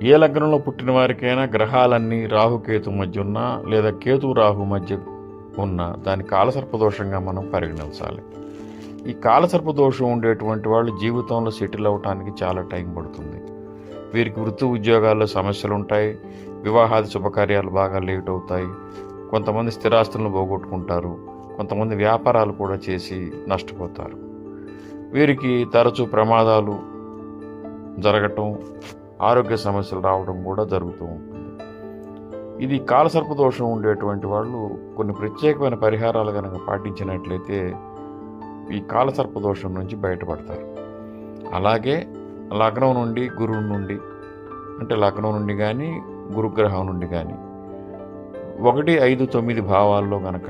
ఏ లగ్నంలో పుట్టిన వారికైనా గ్రహాలన్నీ రాహుకేతు మధ్య ఉన్నా లేదా కేతు రాహు మధ్య ఉన్నా దాన్ని కాలసర్పదోషంగా మనం పరిగణించాలి. ఈ కాలసర్పదోషం ఉండేటువంటి వాళ్ళు జీవితంలో సెటిల్ అవ్వటానికి చాలా టైం పడుతుంది. వీరికి వృత్తి ఉద్యోగాల్లో సమస్యలు ఉంటాయి, వివాహాది శుభకార్యాలు బాగా లేట్ అవుతాయి, కొంతమంది స్థిరాస్తులను పోగొట్టుకుంటారు, కొంతమంది వ్యాపారాలు కూడా చేసి నష్టపోతారు. వీరికి తరచూ ప్రమాదాలు జరగటం, ఆరోగ్య సమస్యలు రావడం కూడా జరుగుతూ ఉంటుంది. ఇది కాలసర్పదోషం ఉండేటువంటి వాళ్ళు కొన్ని ప్రత్యేకమైన పరిహారాలు కనుక పాటించినట్లయితే ఈ కాలసర్పదోషం నుంచి బయటపడతారు. అలాగే లగ్నం నుండి గురువు నుండి, అంటే లగ్నం నుండి కానీ గురుగ్రహం నుండి కానీ 1, 5, 9 భావాల్లో కనుక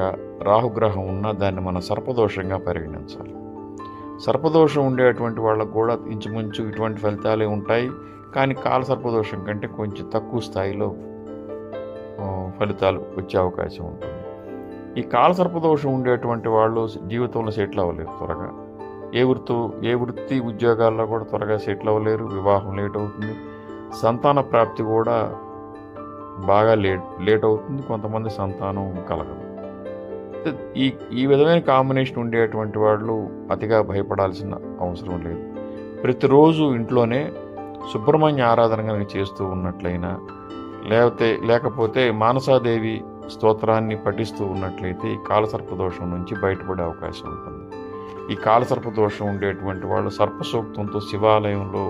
రాహుగ్రహం ఉన్నా దాన్ని మనం సర్పదోషంగా పరిగణించాలి. సర్పదోషం ఉండేటువంటి వాళ్ళకు కూడా ఇంచుమించు ఇటువంటి ఫలితాలే ఉంటాయి, కానీ కాలసర్పదోషం కంటే కొంచెం తక్కువ స్థాయిలో ఫలితాలు వచ్చే అవకాశం ఉంటుంది. ఈ కాలసర్పదోషం ఉండేటువంటి వాళ్ళు జీవితంలో సెటిల్ అవ్వలేరు త్వరగా. ఏ వృత్తి ఉద్యోగాల్లో కూడా త్వరగా సెటిల్ అవ్వలేరు, వివాహం లేట్ అవుతుంది, సంతాన ప్రాప్తి కూడా బాగా లేట్ అవుతుంది, కొంతమంది సంతానం కలగదు. ఈ విధమైన కాంబినేషన్ ఉండేటువంటి వాళ్ళు అతిగా భయపడాల్సిన అవసరం లేదు. ప్రతిరోజు ఇంట్లోనే సుబ్రహ్మణ్య ఆరాధన కనుక చేస్తూ ఉన్నట్లయినా లేకపోతే మానసాదేవి స్తోత్రాన్ని పఠిస్తూ ఉన్నట్లయితే ఈ కాలసర్పదోషం నుంచి బయటపడే అవకాశం ఉంటుంది. ఈ కాలసర్పదోషం ఉండేటువంటి వాళ్ళు సర్పసూక్తంతో శివాలయంలో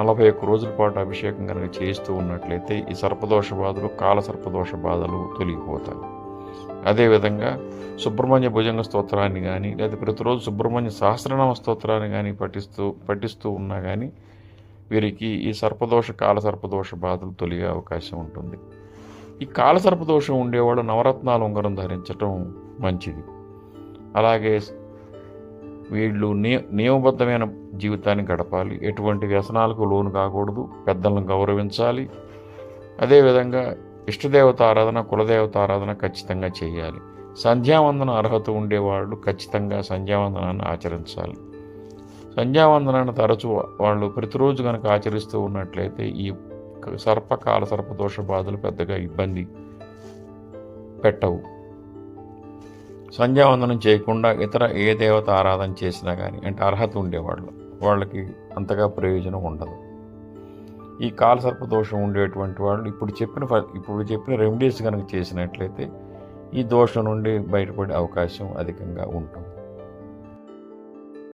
41 రోజుల పాటు అభిషేకం కనుక చేస్తూ ఉన్నట్లయితే ఈ సర్పదోష బాధలు, కాలసర్పదోష బాధలు తొలగిపోతాయి. అదేవిధంగా సుబ్రహ్మణ్య భుజంగ స్తోత్రాన్ని కానీ లేదా ప్రతిరోజు సుబ్రహ్మణ్య సహస్రనామ స్తోత్రాన్ని కానీ పఠిస్తూ ఉన్నా కానీ వీరికి ఈ కాలసర్పదోష బాధలు తొలగే అవకాశం ఉంటుంది. ఈ కాలసర్పదోషం ఉండేవాళ్ళు నవరత్నాల ఉంగరం ధరించటం మంచిది. అలాగే వీళ్ళు నియమబద్ధమైన జీవితాన్ని గడపాలి, ఎటువంటి వ్యసనాలకు లోను కాకూడదు, పెద్దలను గౌరవించాలి. అదేవిధంగా ఇష్టదేవత ఆరాధన, కులదేవత ఆరాధన ఖచ్చితంగా చేయాలి. సంధ్యావందన అర్హత ఉండేవాళ్ళు ఖచ్చితంగా సంధ్యావందనాన్ని ఆచరించాలి. సంధ్యావందనాన్ని తరచూ వాళ్ళు ప్రతిరోజు కనుక ఆచరిస్తూ ఉన్నట్లయితే ఈ కాలసర్పదోష బాధలు పెద్దగా ఇబ్బంది పెట్టవు. సంధ్యావందనం చేయకుండా ఇతర ఏ దేవత ఆరాధన చేసినా కానీ, అంటే అర్హత ఉండేవాళ్ళు, వాళ్ళకి అంతగా ప్రయోజనం ఉండదు. ఈ కాలసర్పదోషం ఉండేటువంటి వాళ్ళు ఇప్పుడు చెప్పిన రెమెడీస్ కనుక చేసినట్లయితే ఈ దోషం నుండి బయటపడే అవకాశం అధికంగా ఉంటుంది.